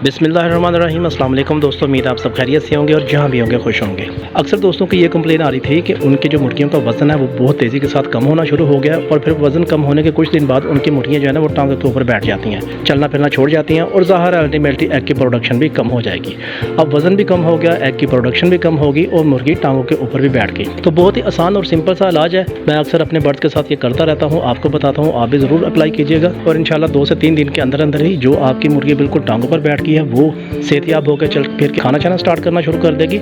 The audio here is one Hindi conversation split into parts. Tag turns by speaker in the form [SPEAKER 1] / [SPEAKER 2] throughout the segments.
[SPEAKER 1] बिस्मिल्लाहिर्रहमानिर्रहीम। अस्सलाम वालेकुम दोस्तों, उम्मीद आप सब खैरियत से होंगे और जहाँ भी होंगे खुश होंगे। अक्सर दोस्तों की ये कंप्लेन आ रही थी कि उनकी जो मुर्गियों का वज़न है वो बहुत तेज़ी के साथ कम होना शुरू हो गया और फिर वज़न कम होने के कुछ दिन बाद उनकी मुर्गियाँ जो है ना वो टांगों के ऊपर बैठ जाती हैं, चलना फिरना छोड़ जाती हैं और ज़ाहिर है अल्टीमेटली एग की प्रोडक्शन भी कम हो जाएगी। अब वज़न भी कम हो गया, एग की प्रोडक्शन भी कम होगी और मुर्गी टांगों के ऊपर भी बैठ गई। तो बहुत ही आसान और सिंपल सा इलाज है। मैं अक्सर अपने बर्ड्स के साथ ये करता रहता हूँ, आपको बताता हूँ, आप भी ज़रूर अप्लाई कीजिएगा और इंशाल्लाह 2 से 3 दिन के अंदर अंदर ही जो आपकी मुर्गी बिल्कुल टांगों पर बैठ गई है वो सेहतियाब होकर चल फिर के खाना खाना स्टार्ट करना शुरू कर देगी।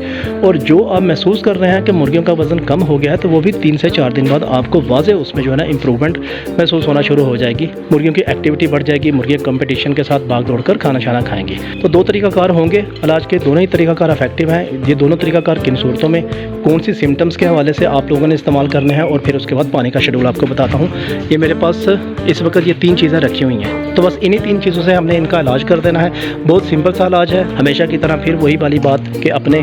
[SPEAKER 1] और जो आप महसूस कर रहे हैं कि मुर्गियों का वज़न कम हो गया है तो वो भी 3 से 4 दिन बाद आपको वाज़े उसमें जो है ना इंप्रूवमेंट महसूस होना शुरू हो जाएगी। मुर्गियों की एक्टिविटी बढ़ जाएगी, मुर्गियाँ कंपटीशन के साथ भाग दौड़ कर खाना शाना खाएंगी। तो 2 तरीक़ाकार होंगे इलाज के, दोनों ही तरीक़ाकार इफेक्टिव हैं। ये दोनों तरीक़ाकार किन सूरतों में कौन सी सिम्टम्स के हवाले से आप लोगों ने इस्तेमाल करने हैं और फिर उसके बाद पानी का शेड्यूल आपको बताता हूँ। ये मेरे पास इस वक्त ये 3 चीज़ें रखी हुई हैं, तो बस इन्हीं 3 चीज़ों से हमने इनका इलाज कर देना है। बहुत सिंपल सा इलाज है, हमेशा की तरह फिर वही वाली बात कि अपने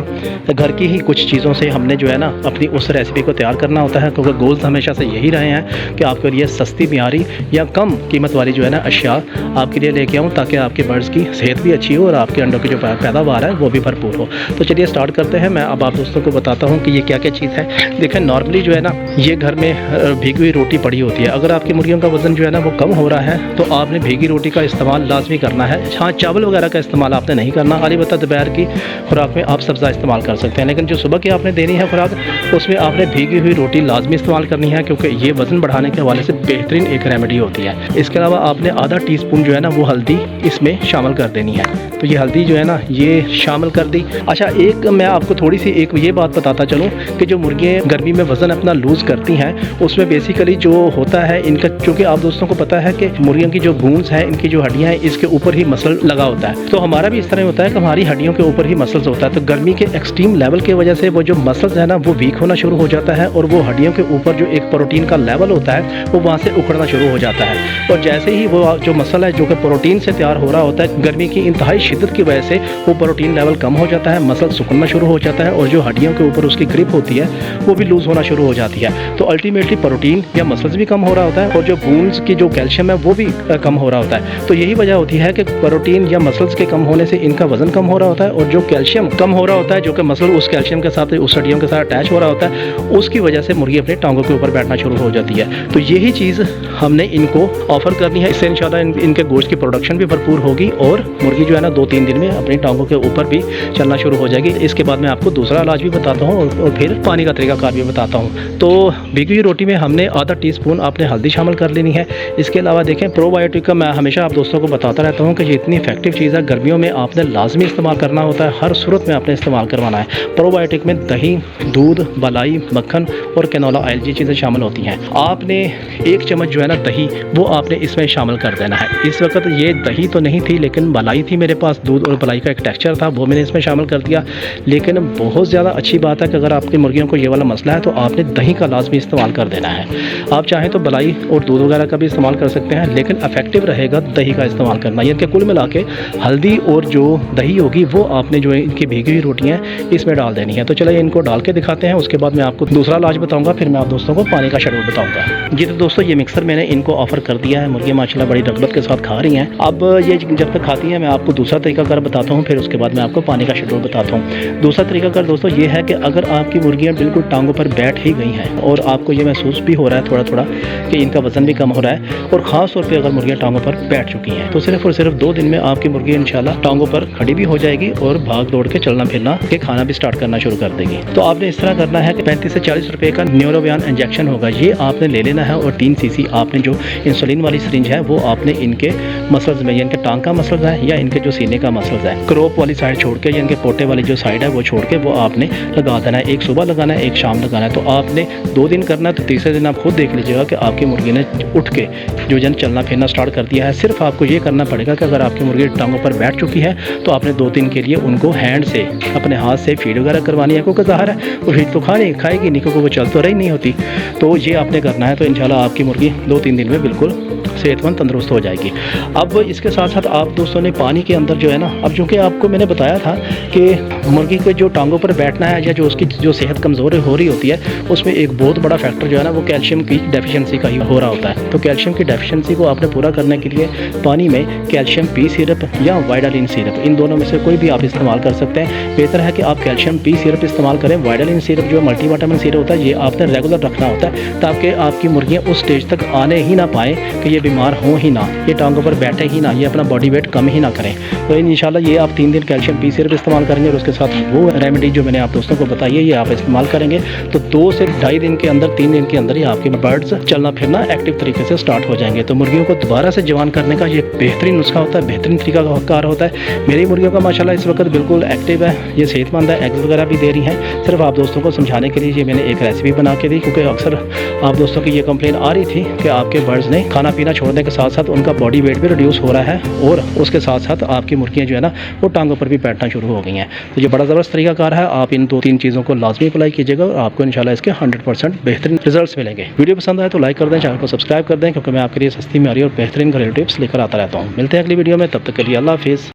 [SPEAKER 1] घर की ही कुछ चीज़ों से हमने जो है ना अपनी उस रेसिपी को तैयार करना होता है, क्योंकि गोल्स हमेशा से यही रहे हैं कि आपके लिए सस्ती मियारी या कम कीमत वाली जो है ना अशिया आपके लिए लेके आऊँ ताकि आपके बर्ड्स की सेहत भी अच्छी हो और आपके अंडों की जो पैदावार है वो भी भरपूर हो। तो चलिए स्टार्ट करते हैं। मैं अब आप दोस्तों को बताता हूँ कि ये क्या क्या चीज़ है। देखें, नॉर्मली जो है ना ये घर में भीगी हुई रोटी पड़ी होती है। अगर आपकी मुर्गियों का वज़न जो है ना वो कम हो रहा है तो आपने भीगी रोटी का इस्तेमाल लाजमी करना है। हाँ, चावल वगैरह का इस्तेमाल आपने नहीं करना, खाली बता दोपहर की खुराक में आप सब्ज़ा इस्तेमाल कर सकते हैं, लेकिन जो सुबह की आपने देनी है खुराक उसमें आपने भीगी हुई रोटी लाजमी इस्तेमाल करनी है, क्योंकि ये वज़न बढ़ाने के हवाले से बेहतरीन एक रेमेडी होती है। इसके अलावा आपने आधा टीस्पून जो है ना वो हल्दी इसमें शामिल कर देनी है। तो ये हल्दी जो है ना ये शामिल कर दी। अच्छा, एक मैं आपको थोड़ी सी एक ये बात बताता चलूँ कि जो मुर्गियाँ गर्मी में वज़न अपना लूज़ करती हैं उसमें बेसिकली जो होता है इनका, चूँकि आप दोस्तों को पता है कि मुर्गियों की जो बोन्स हैं, इनकी जो हड्डियाँ हैं, इसके ऊपर ही मसल लगा होता है। तो हमारा भी इस तरह होता है कि हमारी हड्डियों के ऊपर ही मसल्स होता है। तो गर्मी के एक्सट्रीम लेवल की वजह से वो जो मसल्स है ना वो वीक होना शुरू हो जाता है और वो हड्डियों के ऊपर जो एक प्रोटीन का लेवल होता है वो वहाँ से उखड़ना शुरू हो जाता है। और जैसे ही वो जो मसल है जो कि प्रोटीन से तैयार हो रहा होता है, गर्मी की इंतहाई शिद्दत की वजह से वो प्रोटीन लेवल कम हो जाता है, मसल सुखना शुरू हो जाता है और जो हड्डियों के ऊपर उसकी ग्रिप होती है वो भी लूज़ होना शुरू हो जाती है। तो अल्टीमेटली प्रोटीन या मसल्स भी कम हो रहा होता है और जो बोन्स की जो कैल्शियम है वो भी कम हो रहा होता है। तो यही वजह होती है कि प्रोटीन या मसल्स के कम होने से इनका वज़न कम हो रहा होता है और जो कैल्शियम कम हो रहा होता है, जो कि मसल उस कैल्शियम के साथ उस हड्डियों के साथ अटैच हो रहा होता है, उसकी वजह से मुर्गी अपने टांगों के ऊपर बैठना शुरू हो जाती है। तो यही चीज़ हमने इनको ऑफर करनी है। इससे इंशाल्लाह इनके गोश्त की प्रोडक्शन भी भरपूर होगी और मुर्गी जो है ना 2-3 दिन में अपनी टांगों के ऊपर भी चलना शुरू हो जाएगी। इसके बाद मैं आपको दूसरा इलाज भी बताता हूँ और फिर पानी का तरीकाकार भी बताता हूँ। तो भीगी हुई रोटी में हमने आधा टीस्पून आपने हल्दी शामिल कर लेनी है। इसके अलावा देखें, प्रोबायोटिक का मैं हमेशा आप दोस्तों को बताता रहता हूँ कि ये इतनी इफेक्टिव चीज़ है, गर्मियों में आपने लाजमी इस्तेमाल करना होता है, हर सूरत में आपने इस्तेमाल करवाना है। प्रोबायोटिक में दही, दूध, मलाई, मक्खन और कैनोला ऑयल ये चीज़ें शामिल होती हैं। आपने 1 चम्मच जो है ना दही वो आपने इसमें शामिल कर देना है। इस वक्त ये दही तो नहीं थी लेकिन मलाई थी मेरे पास, दूध और मलाई का एक टेक्सचर था, वो मैंने इसमें शामिल कर दिया। लेकिन बहुत ज़्यादा अच्छी बात है कि अगर आपकी मुर्गियों को ये वाला मसला है तो आपने दही का लाजमी इस्तेमाल कर देना है। आप चाहें तो मलाई और दूध वगैरह का भी इस्तेमाल कर सकते हैं, लेकिन इफेक्टिव रहेगा दही का इस्तेमाल करना। यानी कि कुल मिला के हल्दी और जो दही होगी वो आपने जो इनकी भीगी हुई रोटियाँ इसमें डाल देनी है। तो चलिए इनको डाल के दिखाते हैं, उसके बाद मैं आपको दूसरा इलाज बताऊंगा, फिर मैं आप दोस्तों को पानी का शेड्यूल बताऊंगा। जी तो दोस्तों, ये मिक्सर मैंने इनको ऑफर कर दिया है, मुर्गियाँ माशाल्लाह बड़ी रगबत के साथ खा रही हैं। अब ये जब तक खाती हैं मैं आपको दूसरा तरीकाकार बताता हूँ, फिर उसके बाद मैं आपको पानी का शेड्यूल बताता हूँ। दूसरा तरीकाकार दोस्तों ये है कि अगर आपकी मुर्गियाँ बिल्कुल टांगों पर बैठ ही गई हैं और आपको ये महसूस भी हो रहा है थोड़ा थोड़ा कि इनका वज़न भी कम हो रहा है और ख़ास तौर पर अगर मुर्गियाँ टांगों पर बैठ चुकी हैं तो सिर्फ और सिर्फ 2 दिन में आपकी मुर्गी इंशाल्लाह टांगों पर खड़ी भी हो जाएगी और भाग दौड़ के चलना फिरना के खाना भी स्टार्ट करना शुरू कर देगी। तो आपने इस तरह करना है कि 35 से 40 रुपए का न्यूरोबियान इंजेक्शन होगा, ये आपने ले लेना है और 3 सीसी आपने जो इंसुलिन वाली सिरिंज है वो आपने इनके मसल्स में, इनके टांग का मसल्स है या इनके जो सीने का मसल्स है, क्रोप वाली साइड छोड़ के या इनके पोटे वाली जो साइड है वो छोड़ के वो आपने लगा देना है। एक सुबह लगाना है, एक शाम लगाना है। तो आपने 2 दिन करना है, तो तीसरे दिन आप खुद देख लीजिएगा कि आपकी मुर्गी ने उठ के जो जन चलना फिरना स्टार्ट कर दिया है। सिर्फ आपको ये करना पड़ेगा कि अगर आपकी मुर्गी टांगों पर बैठ चुकी है तो आपने 2 दिन के लिए उनको हैंड से अपने हाथ से फीड वगैरह करवानी है, क्योंकि ज़ाहिर है वो फीड तो खाएगी नहीं, क्योंकि वो चल तो रही नहीं होती। तो ये आपने करना है। तो इंशाल्लाह आपकी मुर्गी 2-3 दिन में बिल्कुल सेहतमंद तंदुरुस्त हो जाएगी। अब इसके साथ साथ आप दोस्तों ने पानी के अंदर जो है ना, अब चूँकि आपको मैंने बताया था कि मुर्गी के जो टांगों पर बैठना है या जो उसकी जो सेहत कमज़ोर हो रही होती है, उसमें एक बहुत बड़ा फैक्टर जो है ना वो कैल्शियम की डेफिशिएंसी का ही हो रहा होता है। तो कैल्शियम की डेफिशिएंसी को आपने पूरा करने के लिए पानी में कैल्शियम पी सिरप या वाइडालिन सिरप, इन दोनों में से कोई भी आप इस्तेमाल कर सकते हैं। बेहतर है कि आप कैल्शियम पी सिरप इस्तेमाल करें। वाइडालिन सिरप जो मल्टीविटामिन सिरप होता है, ये आपने रेगुलर रखना होता है ताकि आपकी मुर्गियाँ उस स्टेज तक आने ही ना पाएँ कि ये बीमार हों ही ना, ये टांगों पर बैठे ही ना, ये अपना बॉडी वेट कम ही ना करें। तो इंशाल्लाह ये आप 3 दिन कैल्शियम पी सिरप इस्तेमाल करेंगे और उसके साथ वो रेमेडी जो मैंने आप दोस्तों को बताई है ये आप इस्तेमाल करेंगे तो 2 से ढाई दिन के अंदर, 3 दिन के अंदर ही आपके बर्ड्स चलना फिरना एक्टिव तरीके से स्टार्ट हो जाएंगे। तो मुर्गियों को दोबारा से जवान करने का ये बेहतरीन नुस्खा होता है, बेहतरीन तरीका कार होता है। मेरी मुर्गियों का माशाल्लाह इस वक्त बिल्कुल एक्टिव है, ये सेहतमंद है, एग्स वगैरह भी दे रही हैं। सिर्फ आप दोस्तों को समझाने के लिए ये मैंने एक रेसिपी बना के दी, क्योंकि अक्सर आप दोस्तों की ये कंप्लेन आ रही थी कि आपके बर्ड्स ने खाना पीना छोड़ने के साथ साथ उनका बॉडी वेट भी रिड्यूस हो रहा है और उसके साथ साथ आपकी मुर्गियाँ जो है ना वो टांगों पर भी बैठना शुरू हो गई हैं। तो ये बड़ा ज़बरदस्त तरीकाकार है, आप इन 2-3 चीज़ों को लाजमी अप्लाई कीजिएगा और आपको इंशाल्लाह इसके 100% बेहतरीन रिजल्ट्स मिलेंगे। वीडियो पसंद आए तो लाइक कर दें, चैनल को सब्सक्राइब कर दें, क्योंकि मैं आपके लिए सस्ती, म्यारी और बेहतरीन घरेलू टिप्स लेकर आता रहता हूँ। मिलते हैं अगली वीडियो में, तब तक के लिए अल्लाह हाफिज़।